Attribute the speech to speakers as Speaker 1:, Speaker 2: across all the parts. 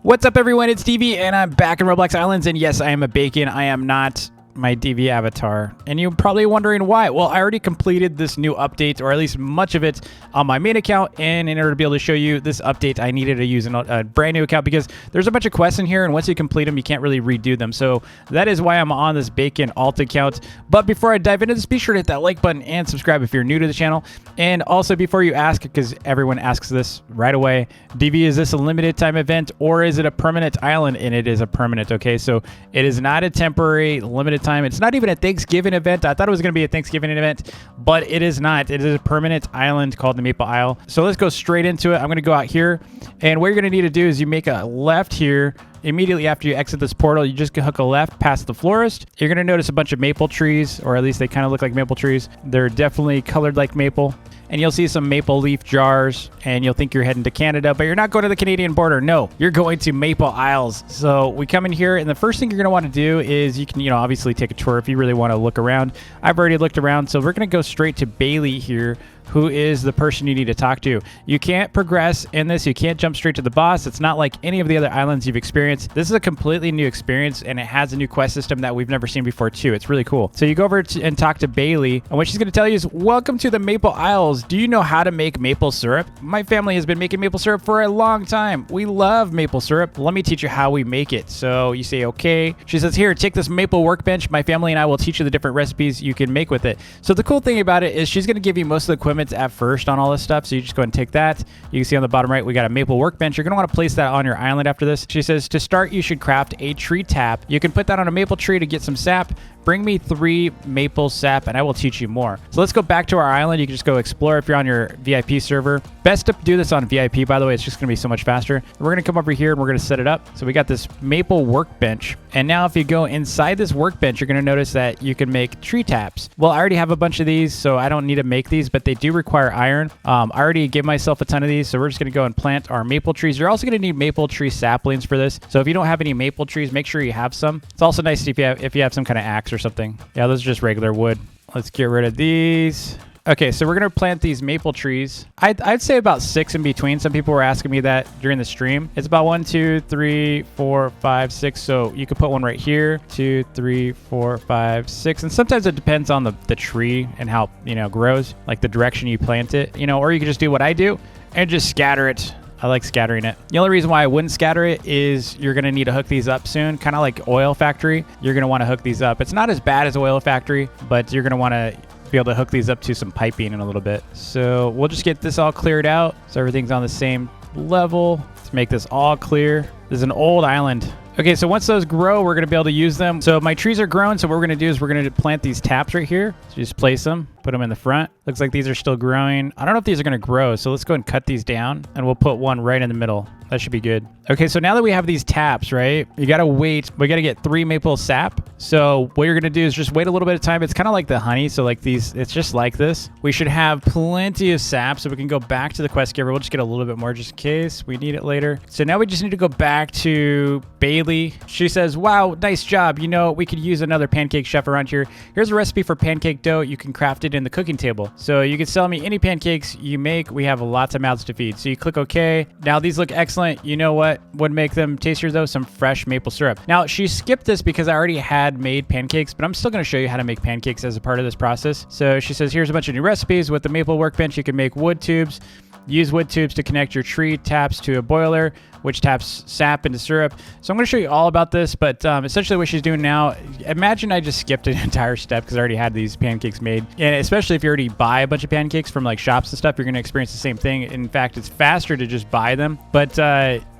Speaker 1: What's up, everyone? It's TV, and I'm back in Roblox Islands, and yes, I am a bacon. I am not my DV avatar, and you're probably wondering why. Well, I already completed this new update, or at least much of it, on my main account, and in order to be able to show you this update, I needed to use a brand new account because there's a bunch of quests in here, and once you complete them, you can't really redo them. So that is why I'm on this bacon alt account. But before I dive into this, be sure to hit that like button and subscribe if you're new to the channel. And also, before you ask, because everyone asks this right away, DV, is this a limited time event or is it a permanent island? And it is a permanent, okay? So it is not a temporary limited time. It's not even a Thanksgiving event. I thought it was going to be a Thanksgiving event, but it is not. It is a permanent island called the Maple Isle. So let's go straight into it. I'm going to go out here, and what you're going to need to do is you make a left here. Immediately after you exit this portal, you just hook a left past the florist. You're going to notice a bunch of maple trees, or at least they kind of look like maple trees. They're definitely colored like maple. And you'll see some maple leaf jars, and you'll think you're heading to Canada, but you're not going to the Canadian border. No, you're going to Maple Isles. So we come in here, and the first thing you're going to want to do is you can, obviously take a tour if you really want to look around. I've already looked around, so we're going to go straight to Bailey here, who is the person you need to talk to. You can't progress in this. You can't jump straight to the boss. It's not like any of the other islands you've experienced. This is a completely new experience, and it has a new quest system that we've never seen before, too. It's really cool. So you go over and talk to Bailey, and what she's going to tell you is, welcome to the Maple Isles. Do you know how to make maple syrup? My family has been making maple syrup for a long time. We love maple syrup. Let me teach you how we make it. So you say, okay. She says, here, take this maple workbench. My family and I will teach you the different recipes you can make with it. So the cool thing about it is she's going to give you most of the equipment at first on all this stuff. So you just go ahead and take that. You can see on the bottom right, we got a maple workbench. You're going to want to place that on your island after this. She says, to start, you should craft a tree tap. You can put that on a maple tree to get some sap. Bring me 3 maple sap and I will teach you more. So let's go back to our island. You can just go explore if you're on your VIP server. Best to do this on VIP, by the way. It's just going to be so much faster. We're going to come over here and we're going to set it up. So we got this maple workbench. And now if you go inside this workbench, you're going to notice that you can make tree taps. Well, I already have a bunch of these, so I don't need to make these, but they do require iron. I already gave myself a ton of these, so we're just going to go and plant our maple trees. You're also going to need maple tree saplings for this. So if you don't have any maple trees, make sure you have some. It's also nice if you have some kind of axe or something. Yeah, those are just regular wood. Let's get rid of these. Okay, so we're going to plant these maple trees. I'd say about 6 in between. Some people were asking me that during the stream. It's about 1, 2, 3, 4, 5, 6. So you could put one right here. 2, 3, 4, 5, 6. And sometimes it depends on the tree and how, grows, like the direction you plant it, or you could just do what I do and just scatter it. I like scattering it. The only reason why I wouldn't scatter it is you're going to need to hook these up soon. Kind of like Oil Factory. You're going to want to hook these up. It's not as bad as Oil Factory, but you're going to want to be able to hook these up to some piping in a little bit. So we'll just get this all cleared out so everything's on the same level. Let's make this all clear. This is an old island. Okay, so once those grow, we're going to be able to use them. So my trees are grown, so what we're going to do is we're going to plant these taps right here. So just place them, put them in the front. Looks like these are still growing. I don't know if these are going to grow, so let's go and cut these down, and we'll put one right in the middle. That should be good. Okay, so now that we have these taps, right, you got to wait. We got to get 3 maple sap. So what you're going to do is just wait a little bit of time. It's kind of like the honey. So like these, it's just like this. We should have plenty of sap, so we can go back to the quest giver. We'll just get a little bit more just in case we need it later. So now we just need to go back to Bailey. She says, wow, nice job. We could use another pancake chef around here. Here's a recipe for pancake dough. You can craft it in the cooking table. So you can sell me any pancakes you make. We have lots of mouths to feed. So you click OK. Now these look excellent. You know what would make them tastier though? Some fresh maple syrup. Now she skipped this because I already had made pancakes, but I'm still going to show you how to make pancakes as a part of this process. So she says, here's a bunch of new recipes. With the maple workbench, you can make wood tubes. Use wood tubes to connect your tree taps to a boiler, which taps sap into syrup. So I'm going to show you all about this, but essentially what she's doing now, imagine I just skipped an entire step because I already had these pancakes made. And especially if you already buy a bunch of pancakes from like shops and stuff, you're going to experience the same thing. In fact, it's faster to just buy them, but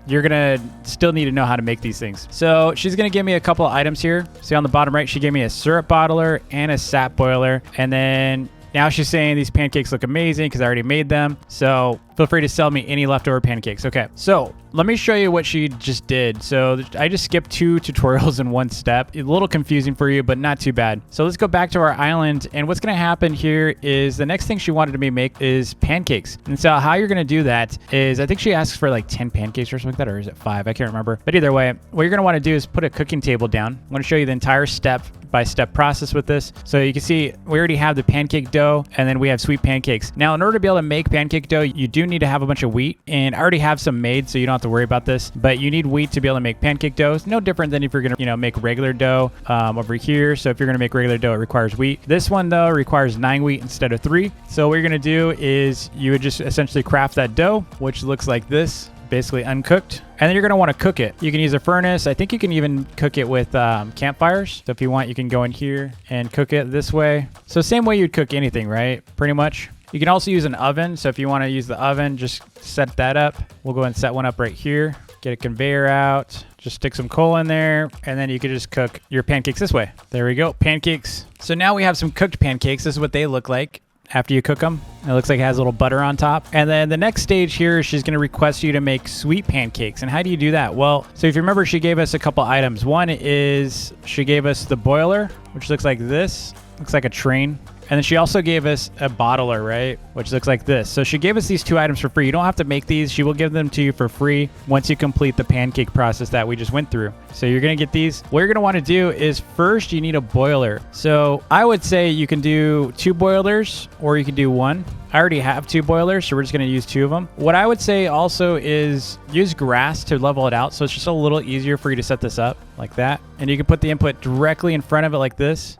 Speaker 1: you're going to still need to know how to make these things. So she's going to give me a couple of items here. See on the bottom right, she gave me a syrup bottler and a sap boiler. And then now she's saying these pancakes look amazing because I already made them. So feel free to sell me any leftover pancakes. Okay, so let me show you what she just did. So I just skipped 2 tutorials in one step. A little confusing for you, but not too bad. So let's go back to our island. And what's going to happen here is the next thing she wanted me to make is pancakes. And so how you're going to do that is I think she asks for like 10 pancakes or something like that, or is it 5? I can't remember. But either way, what you're going to want to do is put a cooking table down. I'm going to show you the entire step-by-step process with this. So you can see we already have the pancake dough, and then we have sweet pancakes. Now, in order to be able to make pancake dough, you do need to have a bunch of wheat, and I already have some made, so you don't have to worry about this, but you need wheat to be able to make pancake dough. It's no different than if you're gonna, make regular dough over here. So if you're gonna make regular dough, it requires wheat. This one though requires 9 wheat instead of 3. So what you're gonna do is you would just essentially craft that dough, which looks like this, basically uncooked, and then you're going to want to cook it. You can use a furnace. I think you can even cook it with campfires. So if you want, you can go in here and cook it this way. So same way you'd cook anything, right? Pretty much. You can also use an oven. So if you want to use the oven, just set that up. We'll go ahead and set one up right here. Get a conveyor out. Just stick some coal in there, and then you can just cook your pancakes this way. There we go, pancakes. So now we have some cooked pancakes. This is what they look like after you cook them. It looks like it has a little butter on top. And then the next stage here, she's going to request you to make sweet pancakes. And how do you do that? Well, so if you remember, she gave us a couple items. One is she gave us the boiler, which looks like this. Looks like a train. And then she also gave us a bottler, right? Which looks like this. So she gave us these 2 items for free. You don't have to make these. She will give them to you for free once you complete the pancake process that we just went through. So you're going to get these. What you're going to want to do is first you need a boiler. So I would say you can do 2 boilers or you can do 1. I already have 2 boilers, so we're just going to use 2 of them. What I would say also is use grass to level it out. So it's just a little easier for you to set this up like that. And you can put the input directly in front of it like this.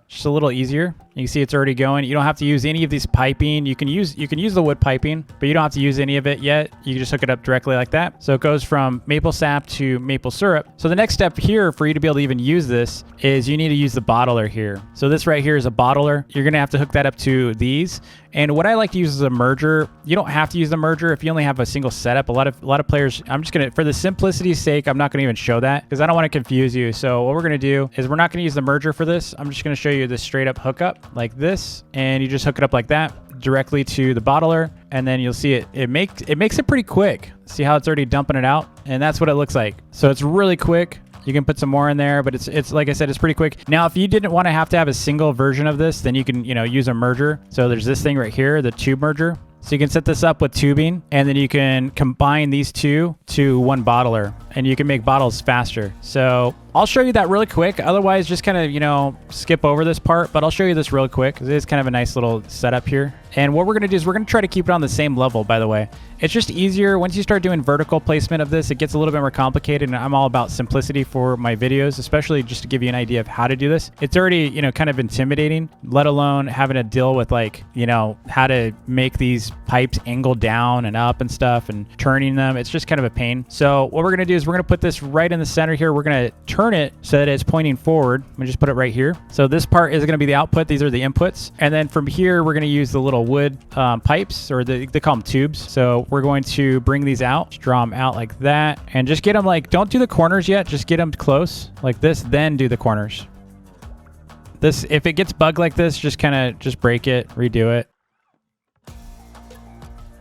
Speaker 1: Just a little easier. You can see it's already going. You don't have to use any of these piping. You can use the wood piping, but you don't have to use any of it yet. You can just hook it up directly like that. So it goes from maple sap to maple syrup. So the next step here for you to be able to even use this is you need to use the bottler here. So this right here is a bottler. You're going to have to hook that up to these. And what I like to use is a merger. You don't have to use the merger if you only have a single setup. A lot of players, I'm just going to, for the simplicity's sake, I'm not going to even show that because I don't want to confuse you. So what we're going to do is we're not going to use the merger for this. I'm just going to show you the straight up hookup like this. And you just hook it up like that directly to the bottler. And then you'll see it makes it pretty quick. See how it's already dumping it out? And that's what it looks like. So it's really quick. You can put some more in there, but it's like I said, it's pretty quick. Now, if you didn't want to have a single version of this, then you can, use a merger. So there's this thing right here, the tube merger. So you can set this up with tubing, and then you can combine these 2 to 1 bottler, and you can make bottles faster. So I'll show you that really quick. Otherwise, just kind of, skip over this part, but I'll show you this really quick because it is kind of a nice little setup here. And what we're going to do is we're going to try to keep it on the same level, by the way. It's just easier. Once you start doing vertical placement of this, it gets a little bit more complicated, and I'm all about simplicity for my videos, especially just to give you an idea of how to do this. It's already, kind of intimidating, let alone having to deal with how to make these pipes angle down and up and stuff and turning them. It's just kind of a pain. So what we're going to do is we're going to put this right in the center here. We're going to turn it so that it's pointing forward. Let me just put it right here. So this part is going to be the output. These are the inputs. And then from here, we're going to use the little wood pipes, or they call them tubes. So we're going to bring these out, just draw them out like that, and just get them don't do the corners yet. Just get them close like this, then do the corners. This, if it gets bugged like this, just break it, redo it.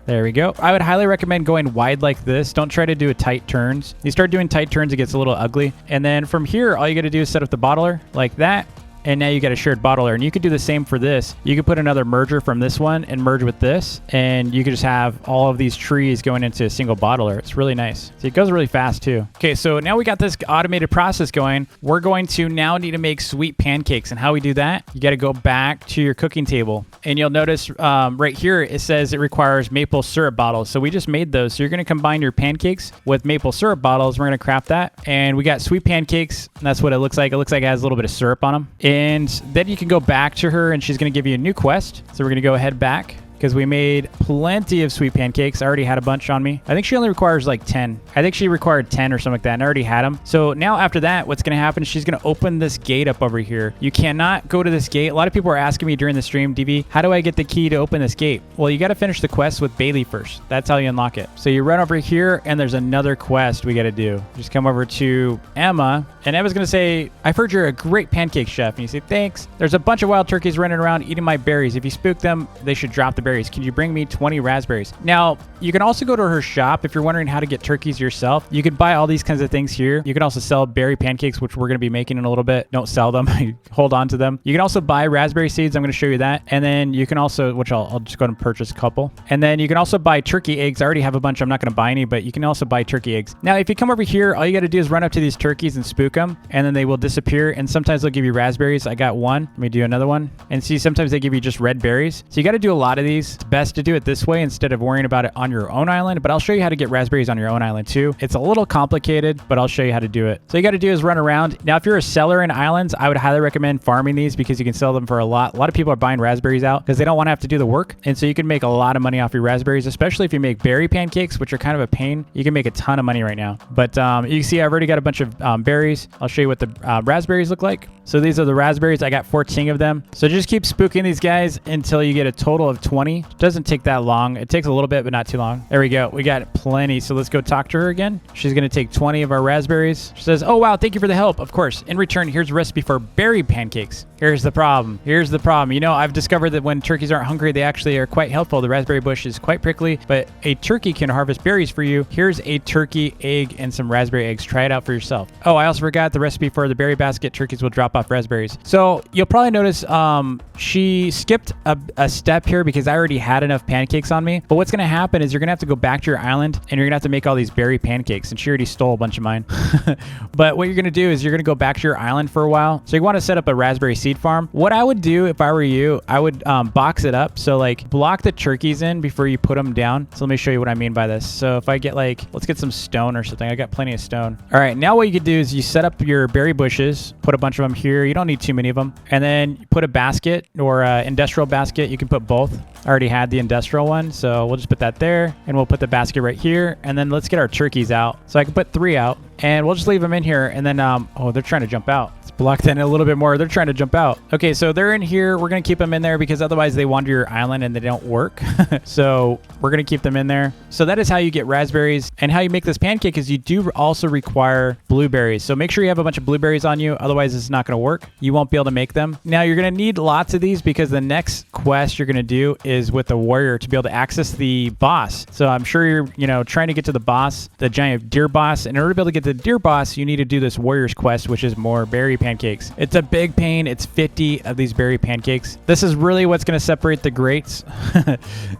Speaker 1: There we go. I would highly recommend going wide like this. Don't try to do tight turns. You start doing tight turns, it gets a little ugly. And then from here, all you got to do is set up the bottler like that. And now you got a shared bottler, and you could do the same for this. You could put another merger from this one and merge with this, and you could just have all of these trees going into a single bottler. It's really nice. See, it goes really fast too. Okay, so now we got this automated process going. We're going to now need to make sweet pancakes, and how we do that, you got to go back to your cooking table, and you'll notice right here it says it requires maple syrup bottles. So we just made those. So you're going to combine your pancakes with maple syrup bottles. We're going to craft that, and we got sweet pancakes. And that's what it looks like. It looks like it has a little bit of syrup on them. And then you can go back to her, and she's going to give you a new quest. So we're going to go ahead back because we made plenty of sweet pancakes. I already had a bunch on me. I think she only requires like 10. I think she required 10 or something like that, and I already had them. So now after that, what's going to happen is she's going to open this gate up over here. You cannot go to this gate. A lot of people are asking me during the stream, DV, how do I get the key to open this gate? Well, you got to finish the quest with Bailey first. That's how you unlock it. So you run over here, and there's another quest we got to do. Just come over to Emma, and Emma's going to say, I've heard you're a great pancake chef. And you say, thanks. There's a bunch of wild turkeys running around eating my berries. If you spook them, they should drop the berries. Can you bring me 20 raspberries? Now, you can also go to her shop if you're wondering how to get turkeys yourself. You could buy all these kinds of things here. You can also sell berry pancakes, which we're going to be making in a little bit. Don't sell them. Hold on to them. You can also buy raspberry seeds. I'm going to show you that. And then you can also, which I'll just go ahead and purchase a couple. And then you can also buy turkey eggs. I already have a bunch. I'm not going to buy any, but you can also buy turkey eggs. Now, if you come over here, all you got to do is run up to these turkeys and spook them, and then they will disappear. And sometimes they'll give you raspberries. I got one. Let me do another one. And see, sometimes they give you just red berries. So you got to do a lot of these. raspberries, it's best to do it this way instead of worrying about it on your own island. But I'll show you how to get raspberries on your own island too. It's a little complicated, but I'll show you how to do it. So you got to do is run around. Now, if you're a seller in islands, I would highly recommend farming these because you can sell them for a lot. A lot of people are buying raspberries out because they don't want to have to do the work. And so you can make a lot of money off your raspberries, especially if you make berry pancakes, which are kind of a pain. You can make a ton of money right now. But you can see I've already got a bunch of berries. I'll show you what the raspberries look like. So these are the raspberries. I got 14 of them. So just keep spooking these guys until you get a total of 20. It doesn't take that long. It takes a little bit, but not too long. There we go. We got plenty. So let's go talk to her again. She's going to take 20 of our raspberries. She says, oh, wow, thank you for the help. Of course. In return, here's a recipe for berry pancakes. Here's the problem. Here's the problem. You know, I've discovered that when turkeys aren't hungry, they actually are quite helpful. The raspberry bush is quite prickly, but a turkey can harvest berries for you. Here's a turkey egg and some raspberry eggs. Try it out for yourself. Oh, I also forgot the recipe for the berry basket. Turkeys will drop off raspberries. So you'll probably notice she skipped a step here because I already had enough pancakes on me. But what's going to happen is you're going to have to go back to your island and you're going to have to make all these berry pancakes. And she already stole a bunch of mine. But what you're going to do is you're going to go back to your island for a while. So you want to set up a raspberry seed farm. What I would do if I were you, I would box it up. So like block the turkeys in before you put them down. So let me show you what I mean by this. So if I get like, let's get some stone or something. I got plenty of stone. All right. Now what you could do is you set up your berry bushes, put a bunch of them here. You don't need too many of them. And then you put a basket or industrial basket. You can put both. I already had the industrial one. So we'll just put that there and we'll put the basket right here. And then let's get our turkeys out. So I can put 3 out and we'll just leave them in here. And then, oh, they're trying to jump out. Blocked in a little bit more. They're trying to jump out. Okay, so they're in here. We're going to keep them in there because otherwise they wander your island and they don't work. So we're going to keep them in there. So that is how you get raspberries. And how you make this pancake is you do also require blueberries. So make sure you have a bunch of blueberries on you. Otherwise, it's not going to work. You won't be able to make them. Now, you're going to need lots of these because the next quest you're going to do is with the warrior to be able to access the boss. So I'm sure you're, trying to get to the boss, the giant deer boss. In order to be able to get to the deer boss, you need to do this warrior's quest, which is more berry pancakes. It's a big pain. It's 50 of these berry pancakes. This is really what's going to separate the greats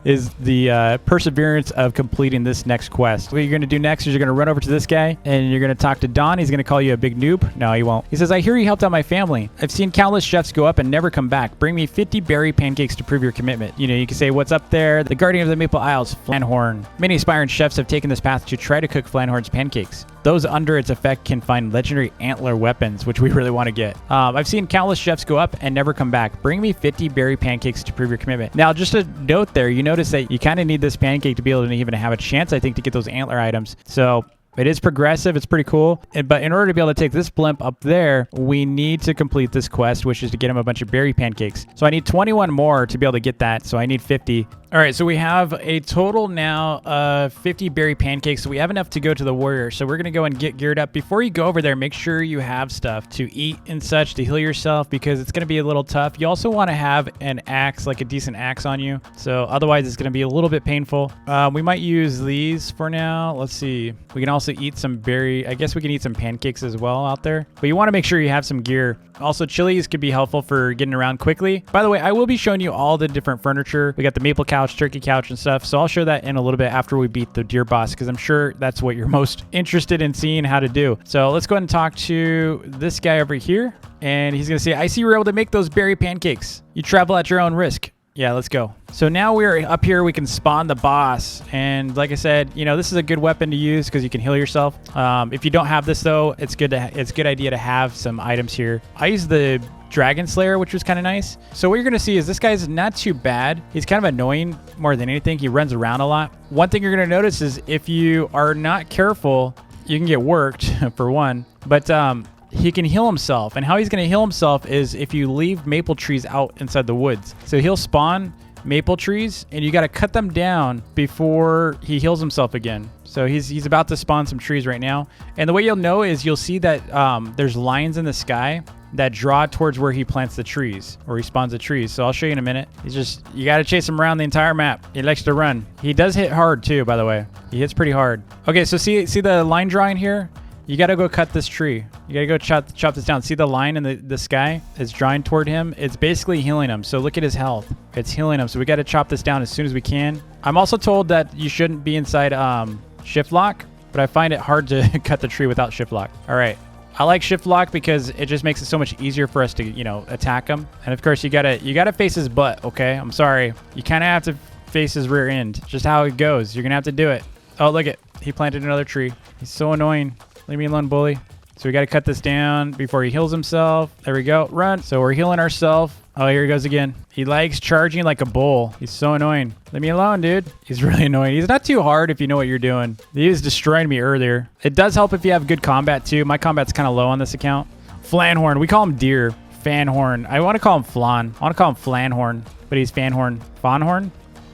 Speaker 1: is the perseverance of completing this next quest. What you're going to do next is you're going to run over to this guy and you're going to talk to Don. He's going to call you a big noob. No, he won't. He says, I hear you helped out my family. I've seen countless chefs go up and never come back. Bring me 50 berry pancakes to prove your commitment. You can say, what's up there? The guardian of the Maple Isles, Fhanhorn. Many aspiring chefs have taken this path to try to cook Fhanhorn's pancakes. Those under its effect can find legendary antler weapons, which we really want to get. I've seen countless chefs go up and never come back. Bring me 50 berry pancakes to prove your commitment. Now, just a note there, you notice that you kind of need this pancake to be able to even have a chance, I think, to get those antler items. So it is progressive. It's pretty cool. But in order to be able to take this blimp up there, we need to complete this quest, which is to get him a bunch of berry pancakes. So I need 21 more to be able to get that. So I need 50. All right, so we have a total now of 50 berry pancakes. So we have enough to go to the warrior. So we're going to go and get geared up. Before you go over there, make sure you have stuff to eat and such to heal yourself because it's going to be a little tough. You also want to have an axe, like a decent axe on you. So otherwise, it's going to be a little bit painful. We might use these for now. Let's see. We can also eat some berry. I guess we can eat some pancakes as well out there. But you want to make sure you have some gear. Also, chilies could be helpful for getting around quickly. By the way, I will be showing you all the different furniture. We got the maple couch, turkey couch, and stuff. So I'll show that in a little bit after we beat the deer boss because I'm sure that's what you're most interested in seeing how to do. So let's go ahead and talk to this guy over here. And he's going to say, I see you were able to make those berry pancakes. You travel at your own risk. Yeah, let's go. So now we're up here. We can spawn the boss. And like I said, this is a good weapon to use because you can heal yourself. If you don't have this, though, it's a good idea to have some items here. I use the Dragon Slayer, which was kind of nice. So what you're going to see is this guy's not too bad. He's kind of annoying more than anything. He runs around a lot. One thing you're going to notice is if you are not careful, you can get worked, for one. But he can heal himself. And how he's going to heal himself is if you leave maple trees out inside the woods. So he'll spawn maple trees and you got to cut them down before he heals himself again. So he's about to spawn some trees right now. And the way you'll know is you'll see that there's lines in the sky that draw towards where he plants the trees or he spawns the trees. So I'll show you in a minute. You got to chase him around the entire map. He likes to run. He does hit hard too, by the way. He hits pretty hard. Okay, so see the line drawing here? You got to go cut this tree. You got to go chop this down. See the line in the sky? It's drawing toward him. It's basically healing him. So look at his health. It's healing him. So we got to chop this down as soon as we can. I'm also told that you shouldn't be inside shift lock, but I find it hard to cut the tree without shift lock. All right. I like shift lock because it just makes it so much easier for us to, you know, attack him. And of course, you gotta face his butt, okay? I'm sorry. You kind of have to face his rear end. Just how it goes. You're gonna have to do it. Oh, look it. He planted another tree. He's so annoying. Leave me alone, bully. So we got to cut this down before he heals himself. There we go. Run. So we're healing ourselves. Oh, here he goes again. He likes charging like a bull. He's so annoying. Leave me alone, dude. He's really annoying. He's not too hard if you know what you're doing. He was destroying me earlier. It does help if you have good combat too. My combat's kind of low on this account. Fhanhorn. We call him Deer. Fhanhorn. I want to call him Flan. I want to call him Fhanhorn, but he's Fhanhorn. Fhanhorn?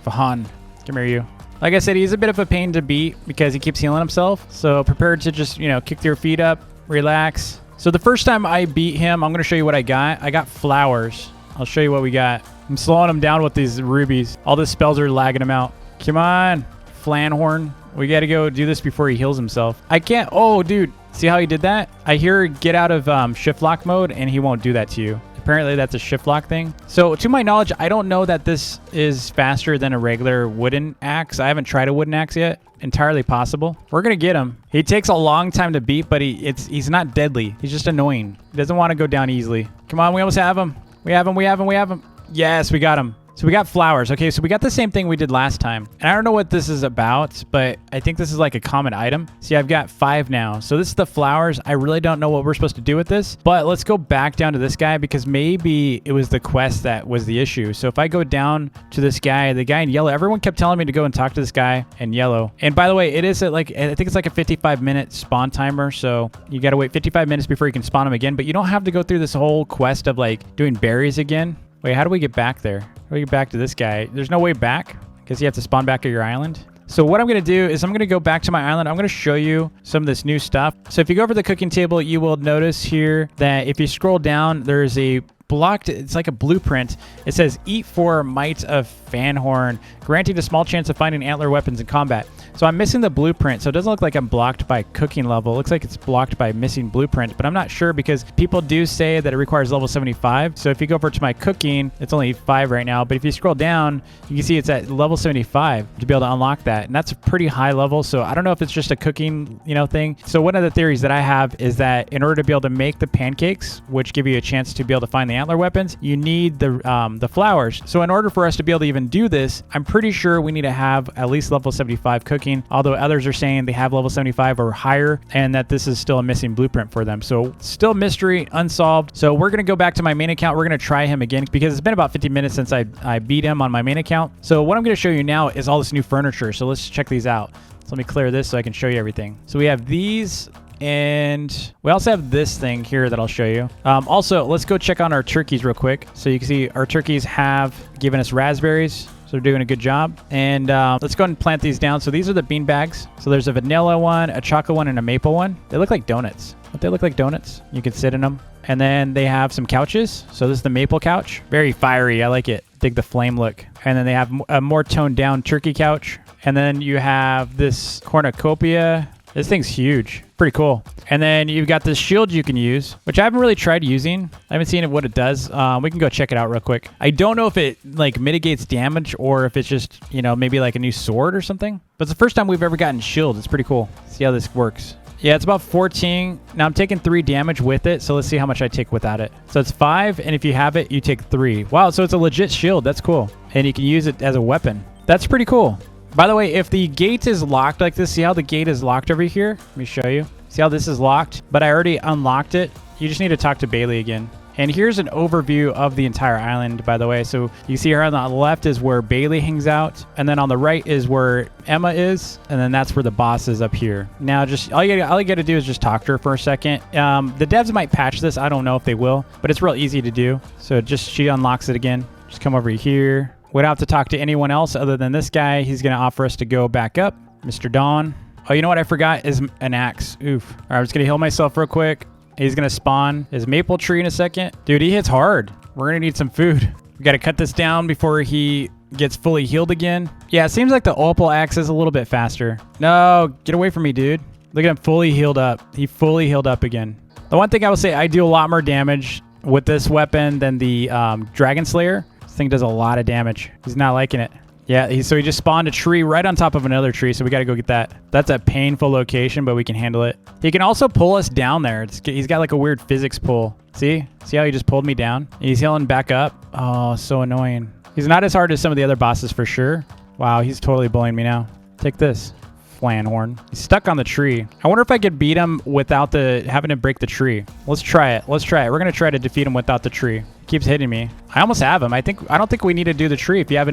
Speaker 1: Fahan. Come here, you. Like I said, he's a bit of a pain to beat because he keeps healing himself. So prepare to just, you know, kick your feet up, relax. So the first time I beat him, I'm going to show you what I got. I got flowers. I'll show you what we got. I'm slowing him down with these rubies. All the spells are lagging him out. Come on, Fhanhorn. We got to go do this before he heals himself. I can't. Oh, dude. See how he did that? I hear get out of shift lock mode and he won't do that to you. Apparently that's a shift lock thing. So to my knowledge, I don't know that this is faster than a regular wooden axe. I haven't tried a wooden axe yet. Entirely possible. We're gonna get him. He takes a long time to beat, but he's not deadly. He's just annoying. He doesn't want to go down easily. Come on, we almost have him. We have him. Yes, we got him. So we got flowers. Okay, so we got the same thing we did last time. And I don't know what this is about, but I think this is like a common item. See, I've got 5 now. So this is the flowers. I really don't know what we're supposed to do with this, but let's go back down to this guy because maybe it was the quest that was the issue. So if I go down to this guy, the guy in yellow, everyone kept telling me to go and talk to this guy in yellow. And by the way, it is I think it's like a 55-minute spawn timer. So you got to wait 55 minutes before you can spawn him again, but you don't have to go through this whole quest of like doing berries again. Wait, how do we get back there? How do we get back to this guy? There's no way back because you have to spawn back at your island. So what I'm going to do is I'm going to go back to my island. I'm going to show you some of this new stuff. So if you go over the cooking table, you will notice here that if you scroll down, there's a blocked, it's like a blueprint. It says eat for might of Fhanhorn, granting a small chance of finding antler weapons in combat. So I'm missing the blueprint, so it doesn't look like I'm blocked by cooking level. It looks like it's blocked by missing blueprint, but I'm not sure because people do say that it requires level 75. So if you go over to my cooking, it's only 5 right now, but if you scroll down, you can see it's at level 75 to be able to unlock that, and that's a pretty high level. So I don't know if it's just a cooking, you know, thing. So one of the theories that I have is that in order to be able to make the pancakes, which give you a chance to be able to find the antler weapons, you need the flowers. So in order for us to be able to even do this, I'm pretty sure we need to have at least level 75 cooking, although others are saying they have level 75 or higher and that this is still a missing blueprint for them. So still mystery, unsolved. So we're going to go back to my main account. We're going to try him again because it's been about 50 minutes since I beat him on my main account. So what I'm going to show you now is all this new furniture. So let's check these out. So let me clear this so I can show you everything. So we have these, and we also have this thing here that I'll show you. Also, let's go check on our turkeys real quick. So you can see our turkeys have given us raspberries. So they're doing a good job. And let's go ahead and plant these down. So these are the bean bags. So there's a vanilla one, a chocolate one, and a maple one. They look like donuts. Don't they look like donuts? You can sit in them. And then they have some couches. So this is the maple couch. Very fiery. I like it. Dig the flame look. And then they have a more toned down turkey couch. And then you have this cornucopia. This thing's huge. Pretty cool. And then you've got this shield you can use, which I haven't really tried using. I haven't seen what it does. We can go check it out real quick. I don't know if it like mitigates damage or if it's just, you know, maybe like a new sword or something. But it's the first time we've ever gotten shield. It's pretty cool. See how this works. Yeah, it's about 14. Now I'm taking 3 damage with it. So let's see how much I take without it. So it's 5. And if you have it, you take 3. Wow. So it's a legit shield. That's cool. And you can use it as a weapon. That's pretty cool. By the way, if the gate is locked like this, see how the gate is locked over here? Let me show you. See how this is locked? But I already unlocked it. You just need to talk to Bailey again. And here's an overview of the entire island, by the way. So you see here on the left is where Bailey hangs out. And then on the right is where Emma is. And then that's where the boss is up here. Now, just all you got to do is just talk to her for a second. The devs might patch this. I don't know if they will. But it's real easy to do. So just she unlocks it again. Just come over here. We don't have to talk to anyone else other than this guy. He's going to offer us to go back up. Mr. Dawn. Oh, you know what I forgot is an axe. Oof. All right, I'm just going to heal myself real quick. He's going to spawn his maple tree in a second. Dude, he hits hard. We're going to need some food. We got to cut this down before he gets fully healed again. Yeah, it seems like the opal axe is a little bit faster. No, get away from me, dude. Look at him fully healed up. He fully healed up again. The one thing I will say, I do a lot more damage with this weapon than the Dragon Slayer. This thing does a lot of damage. He's not liking it. Yeah, so he just spawned a tree right on top of another tree, so we got to go get that. That's a painful location, but we can handle it. He can also pull us down there. He's got like a weird physics pull. See how he just pulled me down? He's healing back up. Oh, so annoying. He's not as hard as some of the other bosses for sure. Wow, he's totally bullying me now. Take this. Fhanhorn. He's stuck on the tree. I wonder if I could beat him without having to break the tree. Let's try it. Let's try it. We're gonna try to defeat him without the tree. He keeps hitting me. I almost have him. I don't think we need to do the tree if you have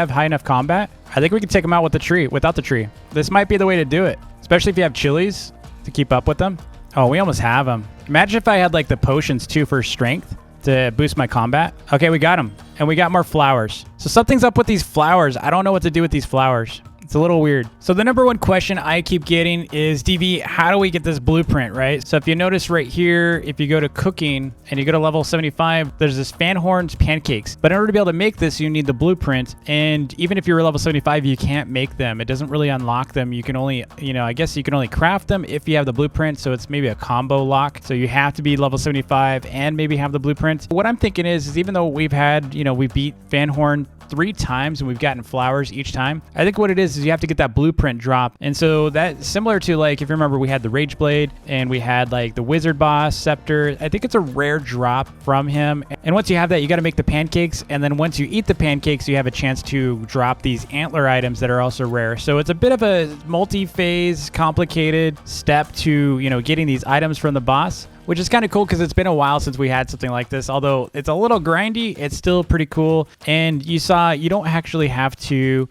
Speaker 1: high enough combat. I think we can take him out with the tree, without the tree. This might be the way to do it, especially if you have chilies to keep up with them. Oh, we almost have him. Imagine if I had like the potions too for strength to boost my combat. Okay, we got him. And we got more flowers. So something's up with these flowers. I don't know what to do with these flowers. It's a little weird. So the number one question I keep getting is, DV, how do we get this blueprint, right? So if you notice right here, if you go to cooking and you go to level 75, there's this Fhanhorn's pancakes. But in order to be able to make this, you need the blueprint. And even if you're level 75, you can't make them. It doesn't really unlock them. You can only, I guess you can only craft them if you have the blueprint. So it's maybe a combo lock. So you have to be level 75 and maybe have the blueprint. What I'm thinking is even though we've had, we beat Fhanhorn 3 times and we've gotten flowers each time, I think what it is you have to get that blueprint drop. And so that's similar to, like, if you remember, we had the Rage Blade and we had like the Wizard Boss Scepter. I think it's a rare drop from him. And once you have that, you got to make the pancakes. And then once you eat the pancakes, you have a chance to drop these antler items that are also rare. So it's a bit of a multi-phase, complicated step to, getting these items from the boss, which is kind of cool because it's been a while since we had something like this. Although it's a little grindy, it's still pretty cool. And you saw you don't actually have to,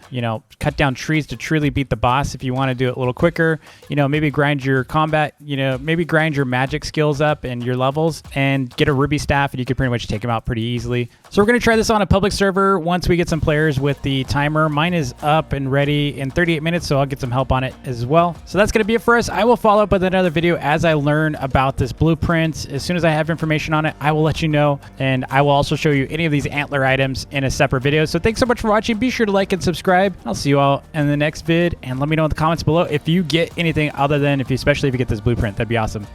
Speaker 1: cut down trees to truly beat the boss. If you want to do it a little quicker, maybe grind your combat, maybe grind your magic skills up and your levels and get a ruby staff and you can pretty much take him out pretty easily. So we're going to try this on a public server once we get some players with the timer. Mine is up and ready in 38 minutes, so I'll get some help on it as well. So that's going to be it for us. I will follow up with another video as I learn about this blueprint. As soon as I have information on it, I will let you know, and I will also show you any of these antler items in a separate video. So thanks so much for watching. Be sure to like and subscribe. I'll see you all in the next vid, and let me know in the comments below if you get anything other than especially if you get this blueprint. That'd be awesome.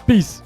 Speaker 1: Peace.